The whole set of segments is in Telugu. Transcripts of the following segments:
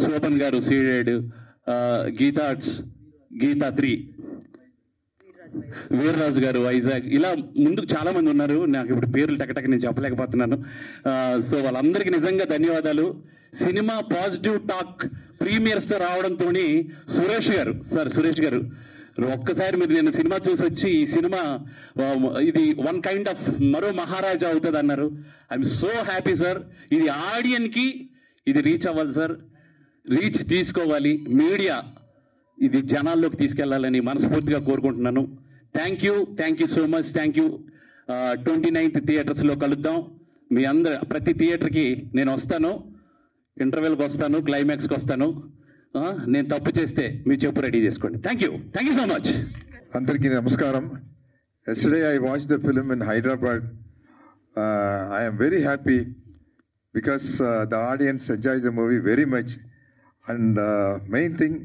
శోభన్ గారు సీడెడ్, గీతా 3, వీర్రాజు గారు వైజాగ్, ఇలా ముందుకు చాలా మంది ఉన్నారు. నాకు ఇప్పుడు పేర్లు టకటక నేను చెప్పలేకపోతున్నాను. సో వాళ్ళందరికీ నిజంగా ధన్యవాదాలు. సినిమా పాజిటివ్ టాక్ ప్రీమియర్స్తో రావడంతో సురేష్ గారు ఒక్కసారి మీరు నేను సినిమా చూసి వచ్చి ఈ సినిమా ఇది వన్ కైండ్ ఆఫ్ మరో మహారాజా అవుతుంది అన్నారు. I'm so happy sir. ఇది ఆడియన్కి ఇది రీచ్ అవ్వాలి సార్, రీచ్ తీసుకోవాలి. మీడియా ఇది జనాల్లోకి తీసుకెళ్లాలని మనస్ఫూర్తిగా కోరుకుంటున్నాను. Thank you so much. Thank you. 29th థియేటర్స్లో కలుద్దాం. మీ అందరు ప్రతి థియేటర్కి నేను వస్తాను, ఇంటర్వెల్కి వస్తాను, క్లైమాక్స్కి వస్తాను. నేను తప్పు చేస్తే మీ చెప్పు రెడీ చేసుకోండి. Thank you so much. అందరికీ నమస్కారం. Yesterday I watched the film in Hyderabad. I am very happy because the audience enjoyed the movie very much. And main thing,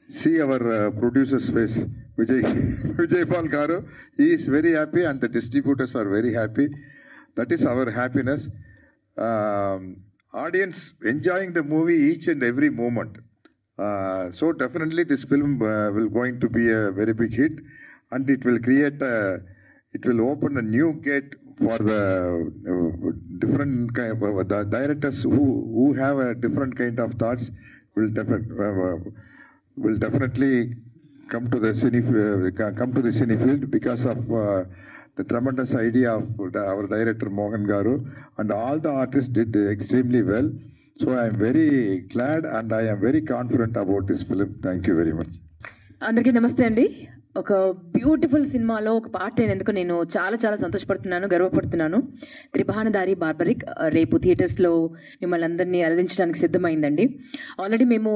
see our producer's face, Vijay Paul Garu. He is very happy and the distributors are very happy. That is our happiness. Audience enjoying the movie each and every moment. So definitely this film will going to be a very big hit, and it will open a new gate for the different the directors who have a different kind of thoughts will definitely come to the cine field because of the tremendous idea of our director Mohan Garu, and all the artists did extremely well. So I am very glad and I am very confident about this film. Thank you very much. అందరికీ నమస్తే అండి. ఒక బ్యూటిఫుల్ సినిమాలో ఒక పార్ట్ అయినందుకు నేను చాలా చాలా సంతోషపడుతున్నాను, గర్వపడుతున్నాను. త్రిభానదారి బార్బరిక్ రేపు థియేటర్స్లో మిమ్మల్ని అందరినీ అలరించడానికి సిద్ధమైందండి. ఆల్రెడీ మేము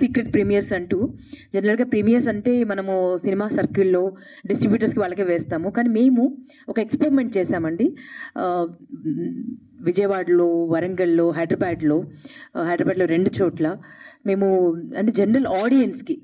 సీక్రెట్ ప్రీమియర్స్ అంటూ, జనరల్గా ప్రీమియర్స్ అంటే మనము సినిమా సర్కిల్లో డిస్ట్రిబ్యూటర్స్కి వాళ్ళకే వేస్తాము. కానీ మేము ఒక ఎక్స్పెరిమెంట్ చేశామండి. విజయవాడలో, వరంగల్లో, హైదరాబాద్లో 2 చోట్ల మేము అంటే జనరల్ ఆడియన్స్కి